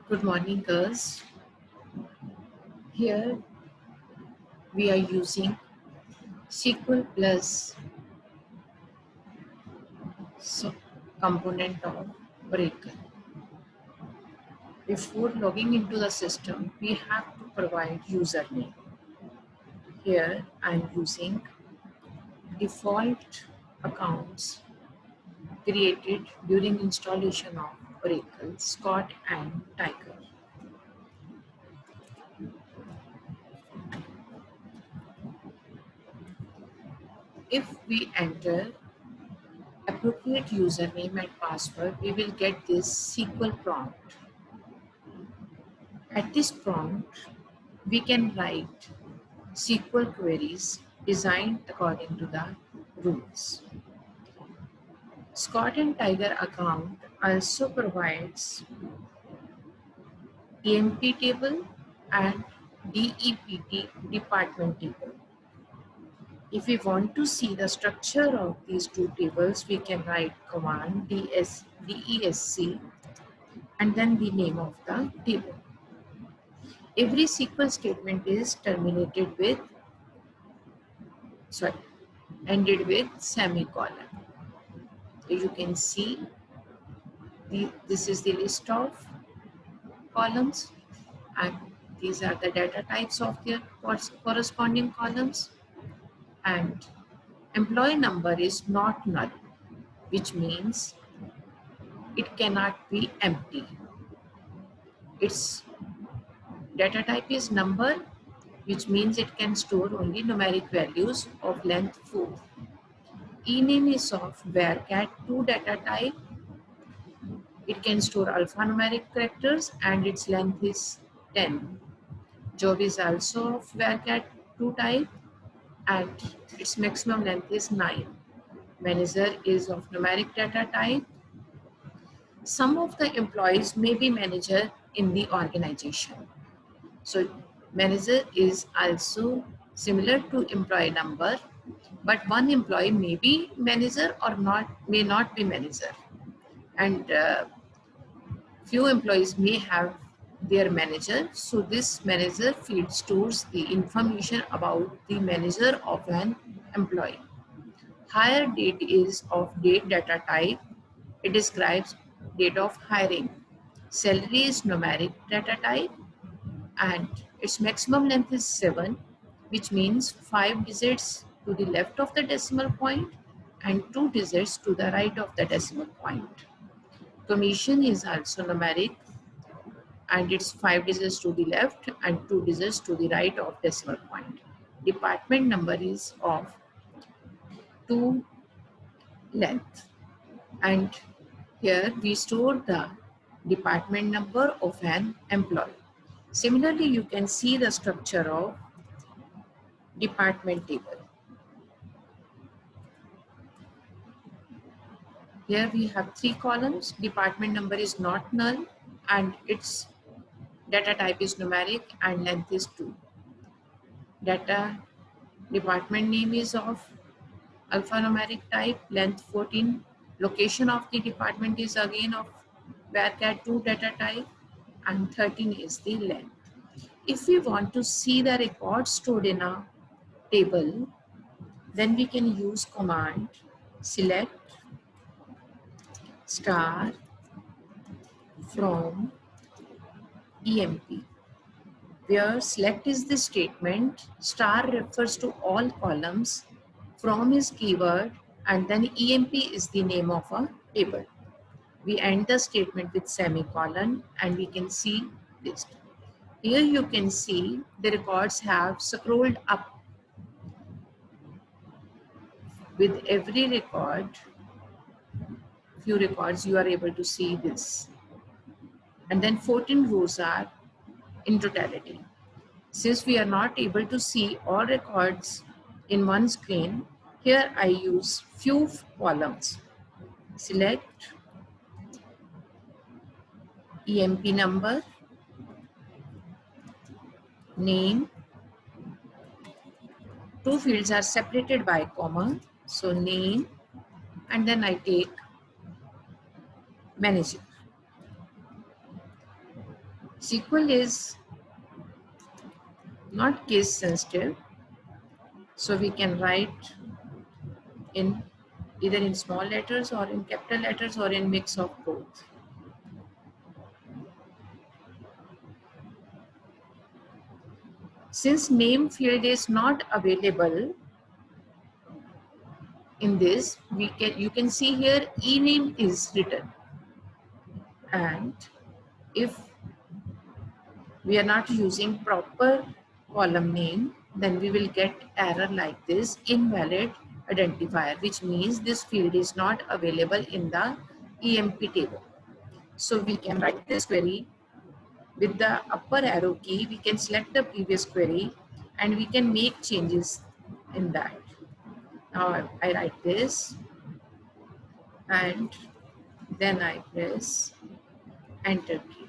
Good morning, girls. Here we are using SQL plus so component of Oracle. Before logging into the system, we have to provide username. Here I am using default accounts created during installation of Oracle, Scott and Tiger. If we enter appropriate username and password, we will get this SQL prompt. At this prompt, we can write SQL queries designed according to the rules. Scott and Tiger account also provides EMP table and DEPT department table. If we want to see the structure of these two tables, we can write command DESC and then the name of the table. Every SQL statement is ended with semicolon. So you can see this is the list of columns and these are the data types of their corresponding columns, and employee number is not null, which means it cannot be empty. Its data type is number, which means it can store only numeric values of length 4. Ename is of varchar2 data type. It can store alphanumeric characters and its length is 10. Job is also of varchar2 type and its maximum length is 9. Manager is of numeric data type. Some of the employees may be manager in the organization. So manager is also similar to employee number, but one employee may be manager or may not be manager. And few employees may have their manager. So this manager field stores the information about the manager of an employee. Hire date is of date data type. It describes date of hiring. Salary is numeric data type and its maximum length is 7, which means 5 digits to the left of the decimal point and 2 digits to the right of the decimal point. Commission is also numeric and it's 5 digits to the left and 2 digits to the right of decimal point. Department number is of 2 length, and here we store the department number of an employee. Similarly, you can see the structure of department table. Here we have 3 columns. Department number is not null and its data type is numeric and length is 2. Department name is of alphanumeric type, length 14. Location of the department is again of varchar2 data type and 13 is the length. If we want to see the records stored in a table, then we can use command select star from EMP, where select is the statement, star refers to all columns, from is keyword, and then EMP is the name of a table. We end the statement with semicolon and we can see this. Here you can see the records have scrolled up. With every record, few records, you are able to see this. And then 14 rows are in totality. Since we are not able to see all records in one screen, here I use few columns. Select EMP number, name. 2 fields are separated by comma. So name, and then I take manager. SQL is not case sensitive, so we can write in either in small letters or in capital letters or in mix of both. Since name field is not available in this, you can see here ename is written, and if we are not using proper column name, then we will get error like this, invalid identifier, which means this field is not available in the EMP table. So we can write this query with the upper arrow key. We can select the previous query and we can make changes in that. Now I write this and then I press enter key.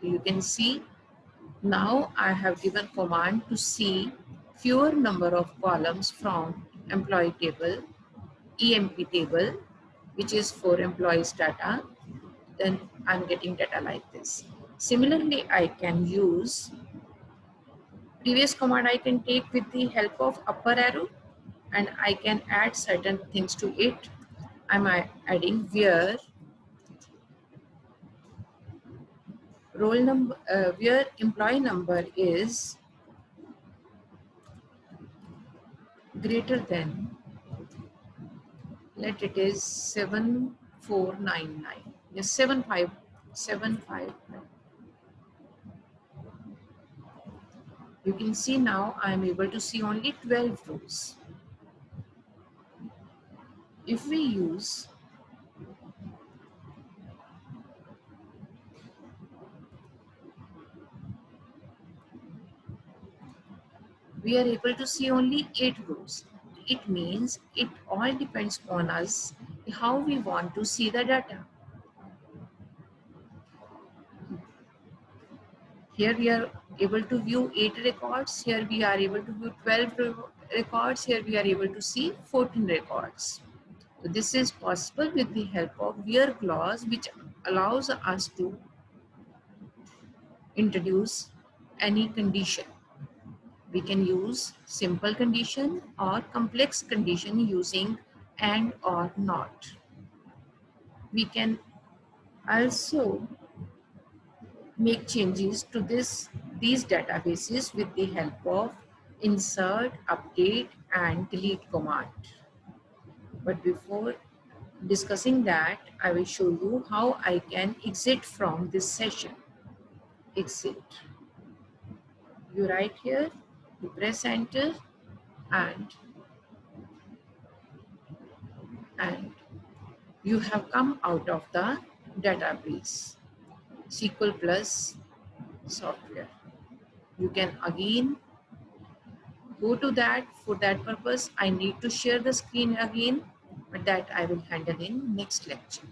You can see now I have given command to see fewer number of columns from employee table, EMP table, which is for employees data. Then I'm getting data like this. Similarly, I can use previous command I can take with the help of upper arrow and I can add certain things to it. I'm adding where roll number, where employee number is greater than, let it is 7499. Yes, 75759. You can see now I am able to see only 12 rows. If we use we are able to see only 8 rows. It means it all depends on us how we want to see the data. Here we are able to view 8 records. Here we are able to view 12 records. Here we are able to see 14 records. So this is possible with the help of where clause, which allows us to introduce any condition. We can use simple condition or complex condition using and or not. We can also make changes to these databases with the help of insert, update and delete command. But before discussing that, I will show you how I can exit from this session. Exit. You write here, you press enter and you have come out of the database SQL Plus software. You can again go to that. For that purpose, I need to share the screen again, but that I will handle in next lecture.